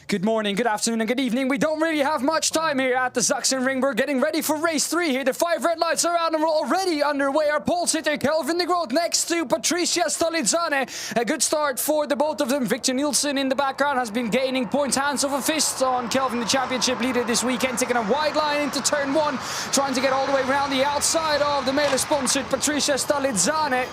Good morning, good afternoon and good evening. We don't really have much time here at the Sachsenring. We're getting ready for race 3 here. The 5 red lights are out and we're already underway. Our pole sitter Kelvin de Groot next to Patricia Stolidzane. A good start for the both of them. Victor Nielsen in the background has been gaining points hands over fist on Kelvin, the championship leader this weekend, taking a wide line into turn 1, trying to get all the way around the outside of the Mele-sponsored Patricia Stolidzane.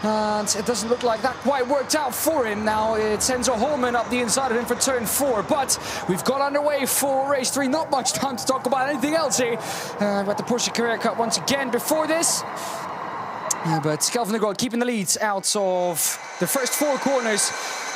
And it doesn't look like that quite worked out for him. Now it's Enzo Holman up the inside of him for turn 4. But we've got underway for race 3. Not much time to talk about anything else here. But the Porsche Carrera Cup once again before this. But Kelvin de Groot keeping the leads out of the first 4 corners.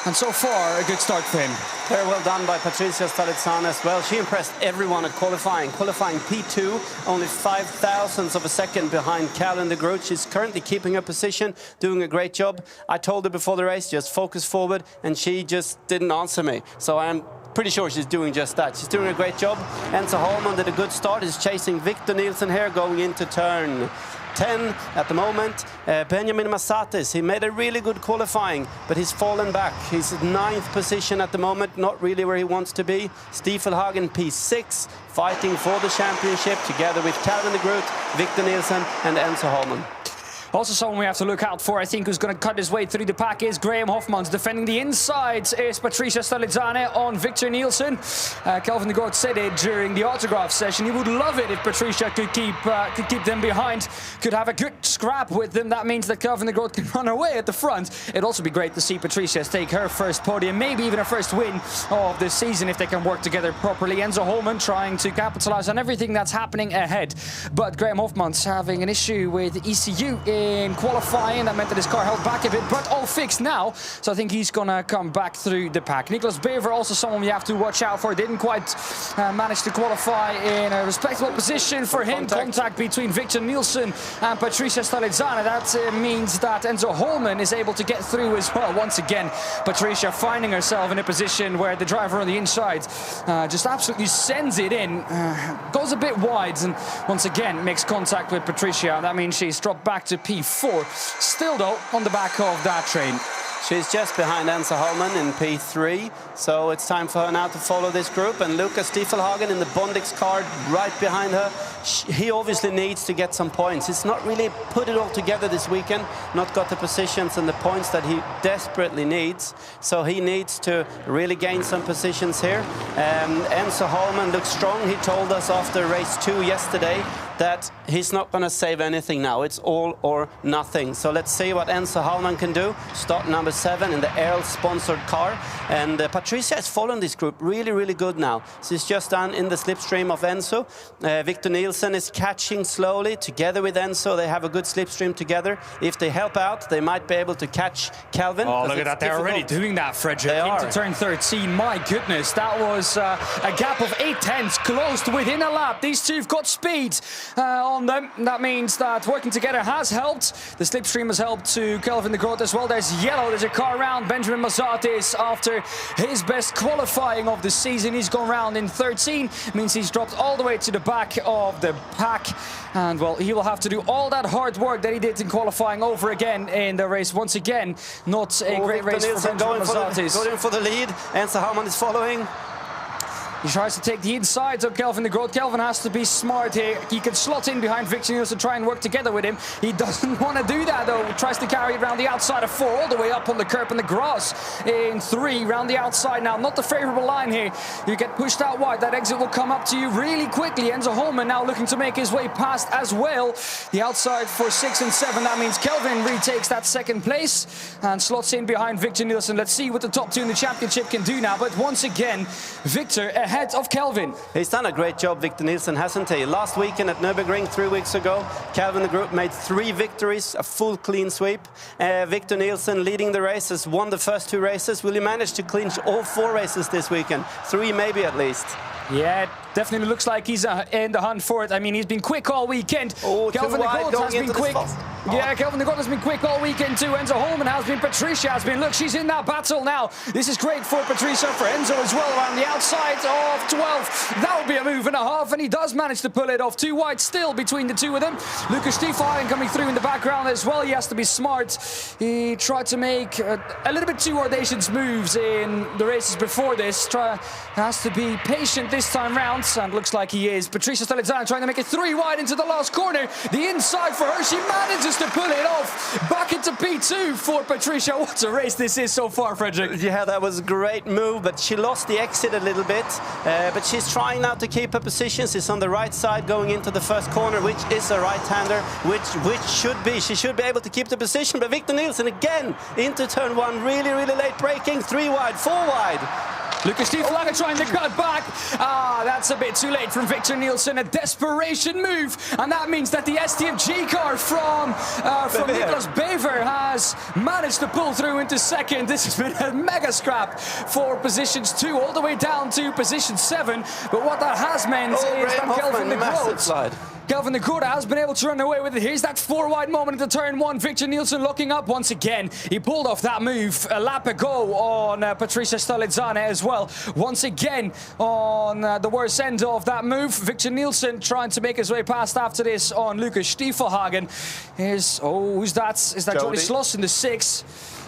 And so far, a good start for him. Very well done by Patricia Stolidzane as well. She impressed everyone at qualifying. Qualifying P2, only 0.005 of a second behind Kelvin de Groot. She's currently keeping her position, doing a great job. I told her before the race, just focus forward, and she just didn't answer me. So I'm pretty sure she's doing just that. She's doing a great job. Enzo Holman did a good start. He's chasing Victor Nielsen here going into turn 10 at the moment. Benjamin Massatis, he made a really good qualifying, but he's fallen back. He's at 9th position at the moment, not really where he wants to be. Stiefelhagen P6, fighting for the championship together with Kelvin de Groot, Victor Nielsen and Enzo Holman. Also someone we have to look out for, I think, who's going to cut his way through the pack is Graham Hofmans. Defending the insides is Patricia Stolidzane on Victor Nielsen. Kelvin de Groot said it during the autograph session. He would love it if Patricia could keep them behind, could have a good scrap with them. That means that Kelvin de Groot can run away at the front. It'd also be great to see Patricia take her first podium, maybe even her first win of the season if they can work together properly. Enzo Holman trying to capitalize on everything that's happening ahead. But Graham Hofmans having an issue with ECU in qualifying. That meant that his car held back a bit, but all fixed now. So I think he's gonna come back through the pack. Niklas Bever, also someone we have to watch out for. Didn't quite manage to qualify in a respectable position for him. Contact between Victor Nielsen and Patricia Stolidzane. That means that Enzo Holman is able to get through as well. Once again, Patricia finding herself in a position where the driver on the inside just absolutely sends it in. Goes a bit wide and once again makes contact with Patricia. That means she's dropped back to P4. Still though, on the back of that train. She's just behind Enzo Holman in P3, so it's time for her now to follow this group. And Lucas Stiefelhagen in the Bondix car right behind her. He obviously needs to get some points. He's not really put it all together this weekend, not got the positions and the points that he desperately needs. So he needs to really gain some positions here. Enzo Holman looks strong. He told us after race 2 yesterday that he's not going to save anything now. It's all or nothing. So let's see what Enzo Holman can do. Start number 7 in the Earl-sponsored car. And Patricia is following this group really, really good now. She's just done in the slipstream of Enzo. Victor Nielsen is catching slowly together with Enzo. They have a good slipstream together. If they help out, they might be able to catch Kelvin. Oh, look at that. They're already doing that, Frederick. Into turn 13. My goodness, that was a gap of 0.8 closed within a lap. These two have got speed on them. That means that working together has helped. The slipstream has helped to Kelvin de Groot as well. There's yellow. There's a car around Benjamin Massatis after his best qualifying of the season. He's gone round in 13. Means he's dropped all the way to the back of the pack. And well, he will have to do all that hard work that he did in qualifying over again in the race. Once again, not a great race for Benjamin Massatis. Going for the lead. Enzo Holman is following. He tries to take the insides of Kelvin de Groot. Kelvin has to be smart here. He can slot in behind Victor Nielsen, try and work together with him. He doesn't want to do that though. He tries to carry it around the outside of 4, all the way up on the curb and the grass in 3, round the outside now. Not the favorable line here. You get pushed out wide. That exit will come up to you really quickly. Enzo Holman now looking to make his way past as well. The outside for 6 and 7. That means Kelvin retakes that 2nd place and slots in behind Victor Nielsen. Let's see what the top 2 in the championship can do now. But once again, Victor ahead of Kelvin. He's done a great job, Victor Nielsen, hasn't he? Last weekend at Nürburgring 3 weeks ago, Kelvin de Groot made 3 victories, a full clean sweep. Victor Nielsen leading the race, has won the first 2 races. Will he manage to clinch all 4 races this weekend? 3 maybe at least. Yeah, it definitely looks like he's in the hunt for it. I mean, he's been quick all weekend. Oh, Kelvin de Groot has been quick. Yeah, Kelvin de Groot has been quick all weekend too. Enzo Holman has been, Patricia has been. Look, she's in that battle now. This is great for Patricia, for Enzo as well, around the outside of 12. That would be a move and a half, and he does manage to pull it off. 2 wide still between the two of them. Lucas Stiefhagen coming through in the background as well. He has to be smart. He tried to make a little bit too audacious moves in the races before this. Has to be patient this time round, and looks like he is. Patricia Stalizzani trying to make it 3 wide into the last corner. The inside for her, she manages to pull it off. Back into P2 for Patricia. What a race this is so far, Frederick. Yeah, that was a great move, but she lost the exit a little bit. But she's trying now to keep her position. She's on the right side going into the first corner, which is a right-hander, which should be. She should be able to keep the position, but Victor Nielsen again into turn 1, really, really late braking. 3 wide, 4 wide. Lucas Stiefhagen trying to cut back. That's a bit too late from Victor Nielsen. A desperation move. And that means that the STFG car from Nicolas Bever has managed to pull through into second. This has been a mega scrap for positions 2 all the way down to position 7. But what that has meant is that Kelvin de Groot. Kelvin de Groot has been able to run away with it. Here's that 4 wide moment into turn 1. Victor Nielsen looking up once again. He pulled off that move a lap ago on Patricia Stalizzani as well. Once again on the worst end of that move. Victor Nielsen trying to make his way past after this on Lucas Stiefhagen. Who's that? Is that Jody Schloss in the 6?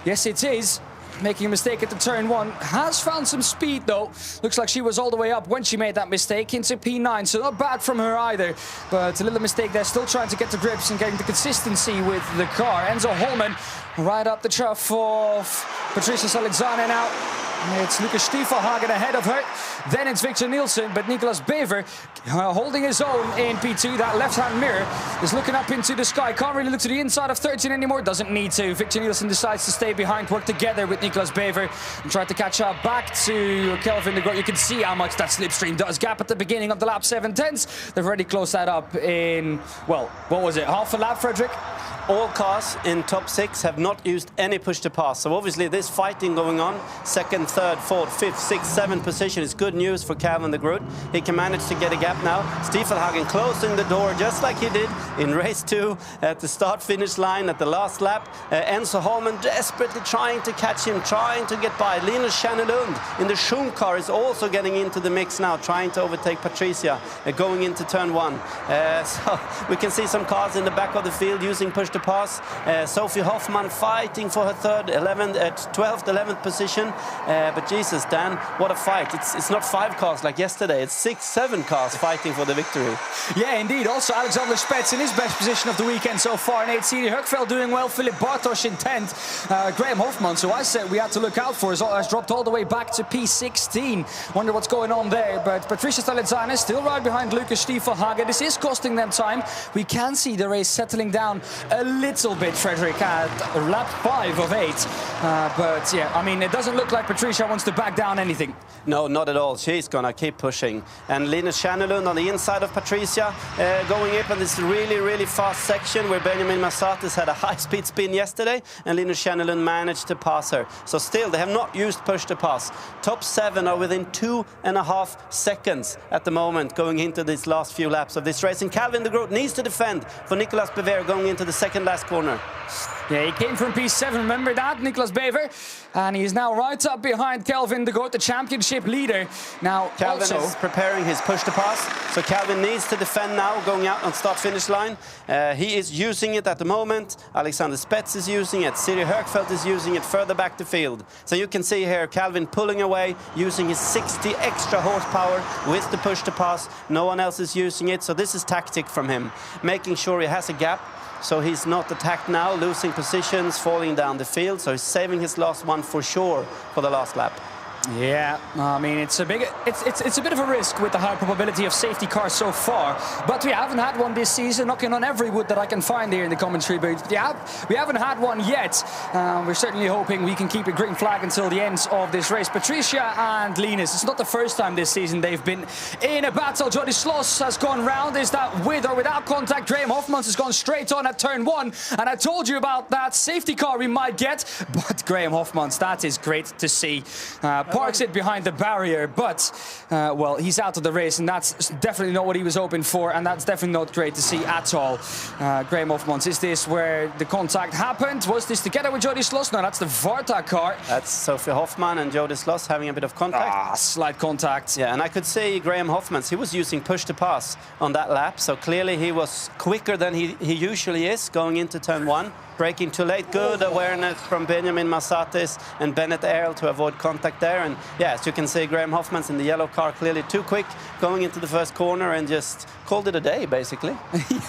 Yes, it is. Making a mistake at the turn 1. Has found some speed though. Looks like she was all the way up when she made that mistake into P9. So not bad from her either. But a little mistake there. Still trying to get the grips and getting the consistency with the car. Enzo Holman right up the trough of Patricia Stalizzani now. It's Lucas Stiefhagen ahead of her. Then it's Victor Nielsen, but Nicolas Bever holding his own in P2. That left-hand mirror is looking up into the sky. Can't really look to the inside of 13 anymore. Doesn't need to. Victor Nielsen decides to stay behind, work together with Nicolas Bever and try to catch up back to Kelvin de Groot. You can see how much that slipstream does gap at the beginning of the lap 7/10. They've already closed that up in, well, what was it, half a lap, Frederick? All cars in top 6 have not used any push to pass. So obviously there's fighting going on. 2nd, 3rd, 4th, 5th, 6th, 7th position is good news for Kelvin de Groot. He can manage to get a gap now. Stiefhagen closing the door just like he did in race 2 at the start-finish line at the last lap. Enzo Holman desperately trying to catch him, trying to get by. Linus Schannelund in the Schum car is also getting into the mix now, trying to overtake Patricia going into turn 1. So we can see some cars in the back of the field using push to pass. Sophie Hoffman fighting for her 12th, 11th position. But Jesus, Dan, what a fight. It's not 5 cars like yesterday. It's 6, 7 cars fighting for the victory. Yeah, indeed. Also, Alexander Spets in his best position of the weekend so far. And Siri Högfeldt doing well. Philip Bartosz in 10th. Graham Hofmans, who I said we had to look out for, has dropped all the way back to P16. Wonder what's going on there. But Patricia Stalizzani is still right behind Lucas Stiefhagen. This is costing them time. We can see the race settling down a little bit, Frederick, at lap 5 of 8. But yeah, I mean, it doesn't look like Patricia wants to back down anything. No, not at all. She's gonna keep pushing. And Linus Schannelund on the inside of Patricia going up in this really, really fast section where Benjamin Massatis had a high-speed spin yesterday and Linus Schannelund managed to pass her. So still, they have not used push to pass. Top 7 are within 2.5 seconds at the moment going into these last few laps of this race. And Kelvin de Groot needs to defend for Nicolas Bever going into the second last corner. Yeah, he came from P7, remember that, Nicolas Bever? And he's now right up behind Kelvin de Groot, the championship leader. Now, Kelvin is preparing his push to pass, so Kelvin needs to defend now, going out on start-finish line. He is using it at the moment. Alexander Spets is using it. Siri Högfeldt is using it further back the field. So you can see here Kelvin pulling away, using his 60 extra horsepower with the push to pass. No one else is using it, so this is tactic from him, making sure he has a gap. So he's not attacked now, losing positions, falling down the field. So he's saving his last one for sure for the last lap. Yeah, I mean, it's a bit of a risk with the high probability of safety cars so far. But we haven't had one this season, knocking on every wood that I can find here in the commentary booth. But yeah, we haven't had one yet. We're certainly hoping we can keep a green flag until the end of this race. Patricia and Linus, it's not the first time this season they've been in a battle. Jody Schloss has gone round. Is that with or without contact? Graham Hofmans has gone straight on at turn 1. And I told you about that safety car we might get. But Graham Hofmans, that is great to see. parks it behind the barrier, but, well, he's out of the race, and that's definitely not what he was hoping for, and that's definitely not great to see at all. Graham Hofmans, is this where the contact happened? Was this together with Jody Sloss? No, that's the Varta car. That's Sophie Hoffman and Jody Sloss having a bit of contact. Slight contact. Yeah, and I could see Graham Hofmans, he was using push to pass on that lap, so clearly he was quicker than he usually is going into turn 1. Braking too late. Good awareness from Benjamin Massatis and Bennett Earl to avoid contact there. And yeah, as you can see, Graham Hofmans in the yellow car clearly too quick going into the first corner and just called it a day, basically.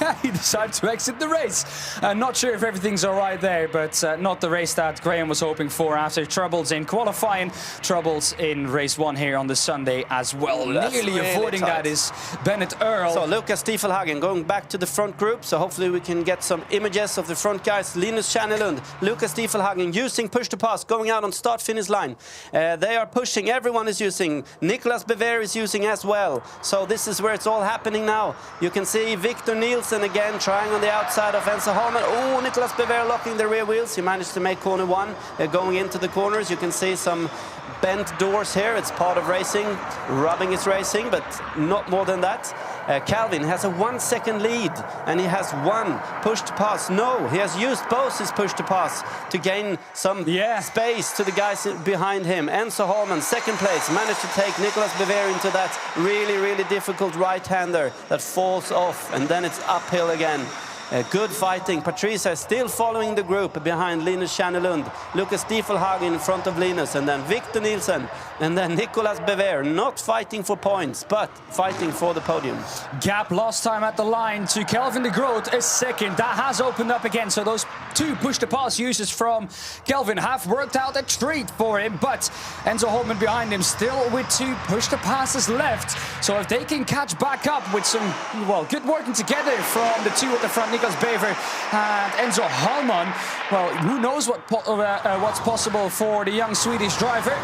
Yeah, he decided to exit the race. Not sure if everything's all right there, but not the race that Graham was hoping for after troubles in qualifying, troubles in race 1 here on the Sunday as well. Nearly really avoiding tight. That is Bennett Earl. So Lucas Stiefelhagen going back to the front group, so hopefully we can get some images of the front guys. Linus Schannelund, Lucas Stiefelhagen using push to pass, going out on start-finish line. They are pushing, everyone is using. Nicolas Bever is using as well. So this is where it's all happening now. You can see Victor Nielsen again trying on the outside of Enzo Holman. Oh, Nicolas Bever locking the rear wheels. He managed to make corner 1. Going into the corners, you can see some bent doors here. It's part of racing. Rubbing is racing, but not more than that. Calvin has a 1 second lead, and he has 1 push to pass. No, he has used both his push to pass to gain some space to the guys behind him. Enzo Holman, second place, managed to take Nicolas Bever into that really difficult right-hander that falls off, and then it's uphill again. Good fighting. Patricia is still following the group behind Linus Schannelund. Lucas Stiefelhagen in front of Linus, and then Victor Nielsen, and then Nicolas Bever. Not fighting for points, but fighting for the podium. Gap last time at the line to Kelvin de Groot is second. That has opened up again, so those 2 push-to-pass uses from Kelvin have worked out a treat for him, but Enzo Holman behind him still with 2 push-to-passes left. So if they can catch back up with some, well, good working together from the 2 at the front, Nicolas Bever and Enzo Holman, well, who knows what's possible for the young Swedish driver.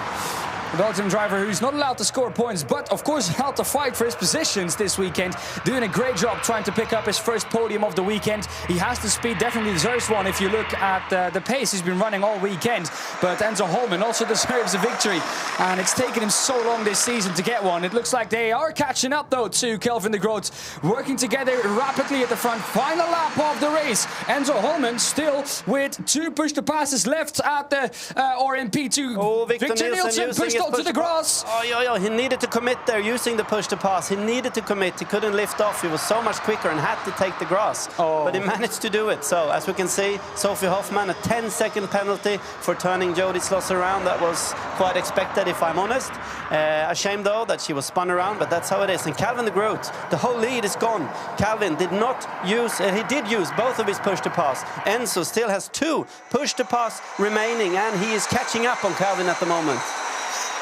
The Belgian driver who's not allowed to score points, but of course allowed to fight for his positions this weekend. Doing a great job trying to pick up his first podium of the weekend. He has the speed, definitely deserves one if you look at the pace he's been running all weekend. But Enzo Holman also deserves a victory, and it's taken him so long this season to get one. It looks like they are catching up though to Kelvin de Groot, working together rapidly at the front. Final lap of the race. Enzo Holman still with 2 push-to-passes left at the RMP2. Oh, Victor Nielsen pushed to the grass. Oh, he needed to commit there using the push to pass. He needed to commit. He couldn't lift off. He was so much quicker and had to take the grass. But he managed to do it. So as we can see, Sophie Hoffman, a 10-second penalty for turning Jody Sloss around. That was quite expected, if I'm honest. A shame though that she was spun around, but that's how it is. And Calvin de Groot, the whole lead is gone. Calvin did not use, he did use both of his push to pass. Enzo still has 2 push to pass remaining, and he is catching up on Calvin at the moment.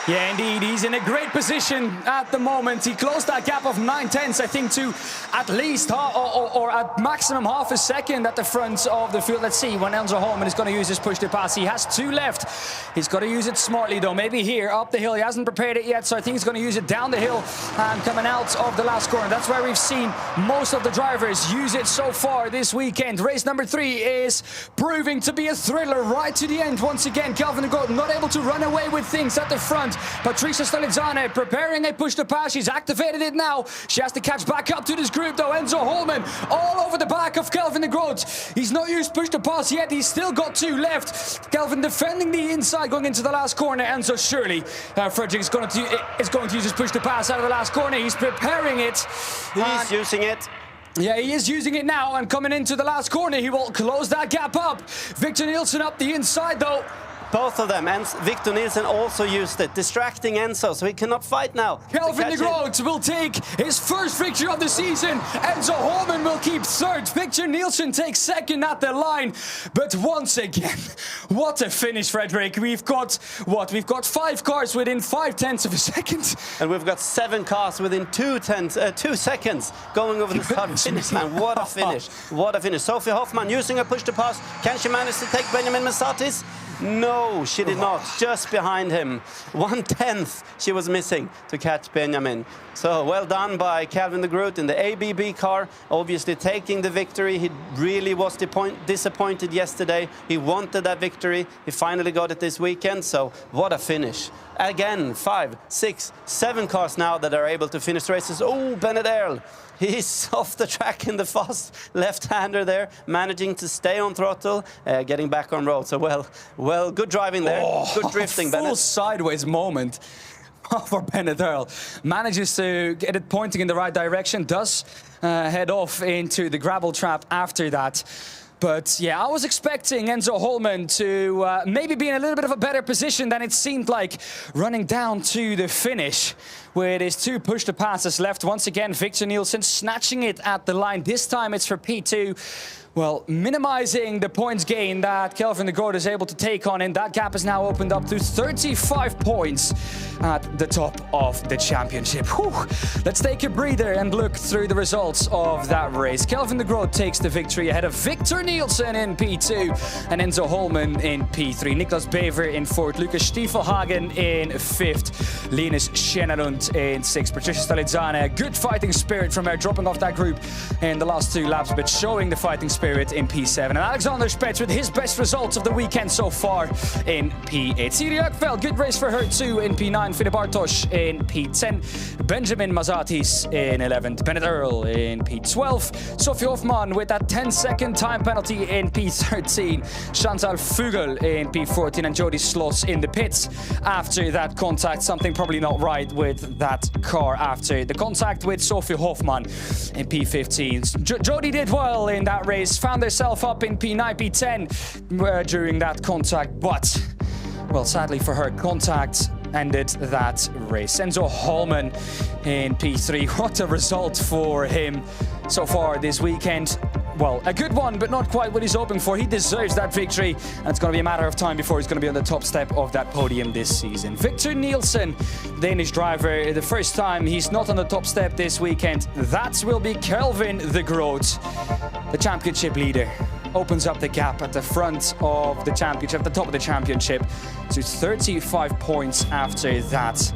Yeah, indeed, he's in a great position at the moment. He closed that gap of 9/10, I think, to at least or at maximum half a second at the front of the field. Let's see when Enzo Holman is going to use his push to pass. He has 2 left. He's got to use it smartly though. Maybe here up the hill. He hasn't prepared it yet, so I think he's going to use it down the hill and coming out of the last corner. That's where we've seen most of the drivers use it so far this weekend. Race number 3 is proving to be a thriller right to the end. Once again, Kelvin de Groot not able to run away with things at the front. Patricia Stalizzane preparing a push to pass. She's activated it now. She has to catch back up to this group though. Enzo Holman all over the back of Kelvin de Groot. He's not used push to pass yet. He's still got 2 left. Kelvin defending the inside going into the last corner. Enzo surely Fredrik is going to use his push to pass out of the last corner. He's preparing it. He's using it. Yeah, he is using it now, and coming into the last corner, he will close that gap up. Victor Nielsen up the inside though. Both of them, and Victor Nielsen also used it, distracting Enzo, so he cannot fight now. Kelvin de Groot will take his first victory of the season. Enzo Holman will keep 3rd. Victor Nielsen takes 2nd at the line. But once again, what a finish, Fredrik. We've got, what? We've got 5 cars within 0.5 of a second. And we've got 7 cars within 2 seconds going over the start-finish line. What a finish. What a finish. Sophie Hoffman using a push to pass. Can she manage to take Benjamin Massatis? No, she did not. Just behind him. 1/10 she was missing to catch Benjamin. So well done by Calvin de Groot in the ABB car, obviously taking the victory. He really was disappointed yesterday. He wanted that victory. He finally got it this weekend, so what a finish. Again, 5, 6, 7 cars now that are able to finish races. Oh, Bennett Earl. He's off the track in the fast left-hander there, managing to stay on throttle, getting back on road. So well, good driving there, good drifting, full Bennett. sideways moment for Bennett Earl. Manages to get it pointing in the right direction, does head off into the gravel trap after that. But yeah, I was expecting Enzo Holman to maybe be in a little bit of a better position than it seemed like, running down to the finish with his 2 push-to-passes left. Once again, Victor Nielsen snatching it at the line. This time it's for P2. Well, minimizing the points gain that Kelvin de Groot is able to take on, and that gap is now opened up to 35 points at the top of the championship. Whew. Let's take a breather and look through the results of that race. Kelvin de Groot takes the victory ahead of Victor Nielsen in P2 and Enzo Holman in P3. Niklas Bever in 4th, Lucas Stiefelhagen in 5th, Linus Schenelund in 6th, Patricia Stalizzane. Good fighting spirit from her, dropping off that group in the last 2 laps, but showing the fighting spirit in P7. And Alexander Spets with his best results of the weekend so far in P8. Siri Ökveld, good race for her too in P9. Fide Bartosz in P10. Benjamin Mazatis in 11th. Bennett Earl in P12. Sophie Hoffman with that 10-second time penalty in P13. Chantal Fugel in P14 and Jody Sloss in the pits after that contact. Something probably not right with that car after the contact with Sophie Hoffman in P15. Jody did well in that race. Found herself up in P9, P10 during that contact, but, well, sadly for her, contact ended that race. Enzo Holman in P3. What a result for him so far this weekend. Well, a good one, but not quite what he's hoping for. He deserves that victory, and it's going to be a matter of time before he's going to be on the top step of that podium this season. Victor Nielsen, Danish driver, the first time he's not on the top step this weekend. That will be Kelvin de Groot, the championship leader. Opens up the gap at the front of the championship, at the top of the championship, to 35 points after that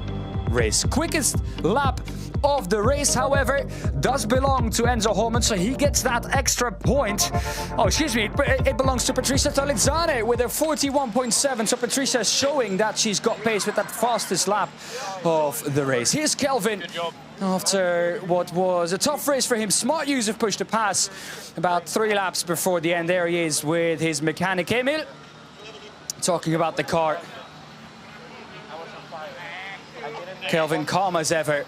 race. Quickest lap of the race, however, does belong to Enzo Holman, so he gets that extra point. Oh, excuse me, it belongs to Patricia Stalizzane with a 41.7. So Patricia is showing that she's got pace with that fastest lap of the race. Here's Kelvin. After what was a tough race for him, smart use of push to pass. About 3 laps before the end, there he is with his mechanic Emil, talking about the car. Kelvin calm as ever.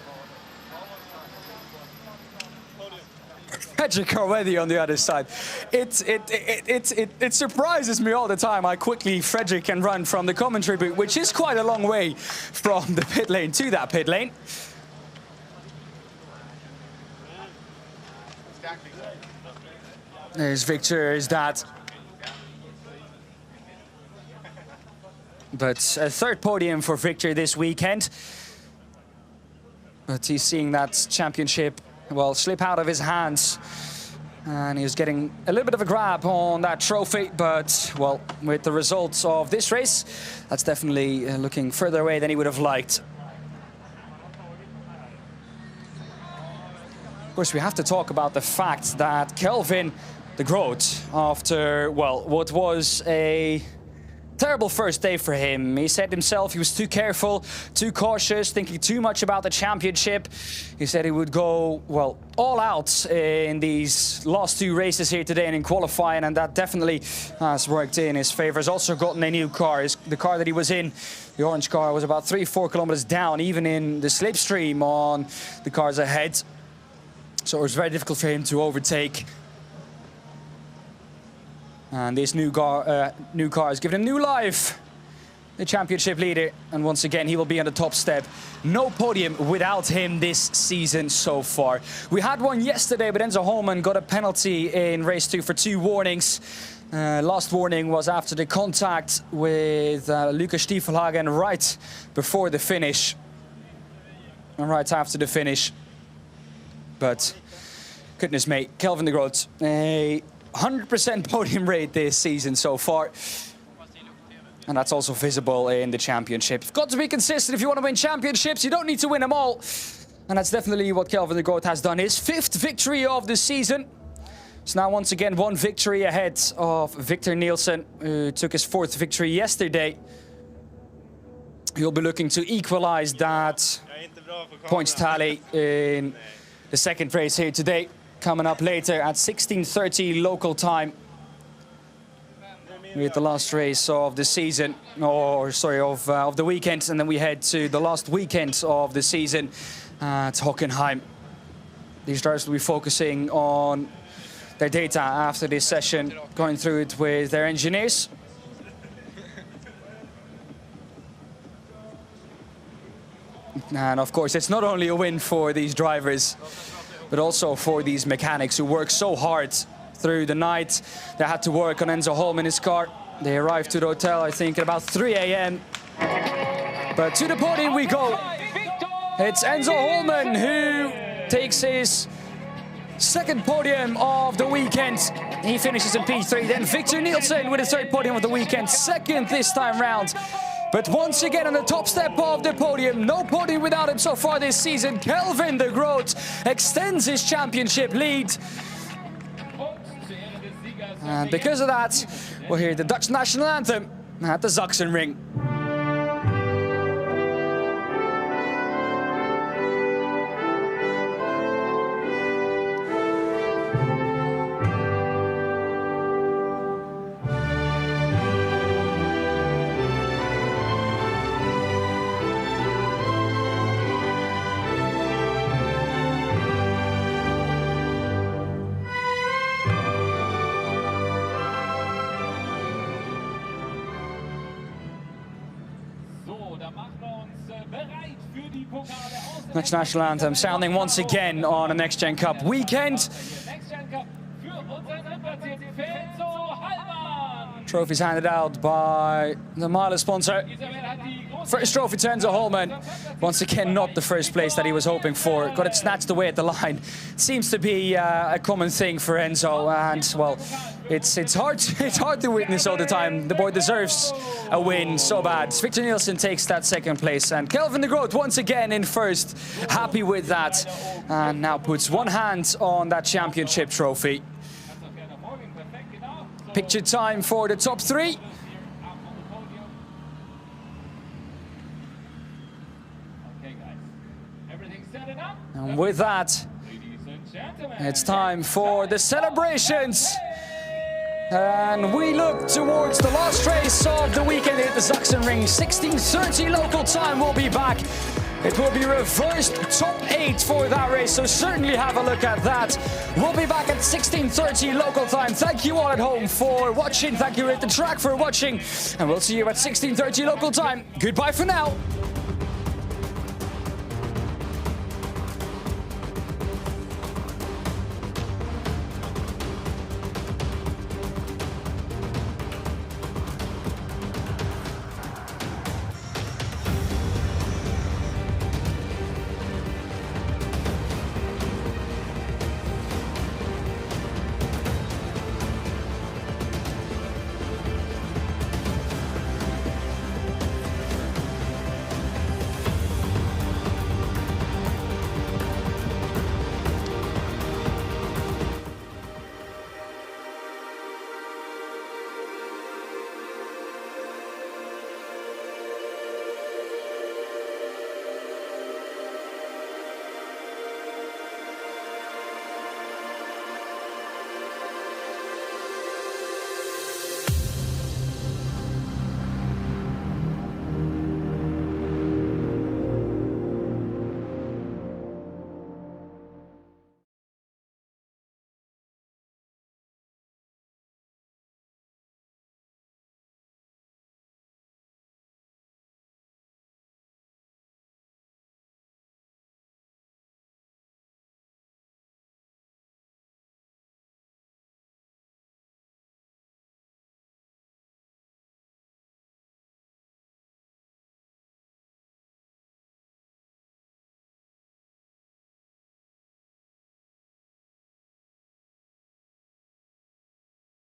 Fredrik already on the other side. It surprises me all the time how quickly Fredrik can run from the commentary booth, which is quite a long way from the pit lane to that pit lane. There's Victor, is that. But a 3rd podium for Victor this weekend. But he's seeing that championship, well, slip out of his hands. And he was getting a little bit of a grab on that trophy. But, well, with the results of this race, that's definitely looking further away than he would have liked. Of course, we have to talk about the fact that Kelvin de Groot, after, well, what was a terrible first day for him. He said himself he was too careful, too cautious, thinking too much about the championship. He said he would go, well, all out in these last 2 races here today and in qualifying, and that definitely has worked in his favor. He's also gotten a new car. The car that he was in, the orange car, was about 3-4 kilometers down, even in the slipstream on the cars ahead. So it was very difficult for him to overtake. And this new car has given him new life. The championship leader, and once again he will be on the top step. No podium without him this season so far. We had one yesterday, but Enzo Holman got a penalty in race 2 for 2 warnings. Last warning was after the contact with Lucas Stiefelhagen right before the finish. And right after the finish. But goodness me, Kelvin de Groot, a 100% podium rate this season so far. And that's also visible in the championship. You've got to be consistent if you want to win championships. You don't need to win them all. And that's definitely what Kelvin de Groot has done. His 5th victory of the season. It's now once again 1 victory ahead of Victor Nielsen, who took his 4th victory yesterday. He'll be looking to equalize that points tally in the 2nd race here today. Coming up later at 16:30 local time. With the last race of the season, or sorry, of the weekend, and then we head to the last weekend of the season at Hockenheim. These drivers will be focusing on their data after this session, going through it with their engineers. And of course, it's not only a win for these drivers, but also for these mechanics who work so hard through the night. They had to work on Enzo Holm in his car. They arrived to the hotel, I think, at about 3 a.m. But to the podium we go. It's Enzo Holman who takes his 2nd podium of the weekend. He finishes in P3. Then Victor Nielsen with his 3rd podium of the weekend, 2nd this time round. But once again on the top step of the podium, no podium without him so far this season. Kelvin de Groot extends his championship lead. And because of that, we'll hear the Dutch national anthem at the Sachsenring. Next national anthem sounding once again on a NXT Gen Cup weekend. Trophies handed out by the mileage sponsor. First trophy to Enzo Holman. Once again, not the first place that he was hoping for. Got it snatched away at the line. It seems to be a common thing for Enzo, and well, it's hard to witness all the time. The boy deserves a win so bad. Victor Nielsen takes that 2nd place, and Kelvin de Groot once again in 1st. Happy with that, and now puts one hand on that championship trophy. Picture time for the top 3. And with that, it's time for the celebrations. And we look towards the last race of the weekend at the Sachsenring. 16:30 local time, we'll be back. It will be reversed top 8 for that race, so certainly have a look at that. We'll be back at 16:30 local time. Thank you all at home for watching. Thank you at the track for watching. And we'll see you at 16:30 local time. Goodbye for now.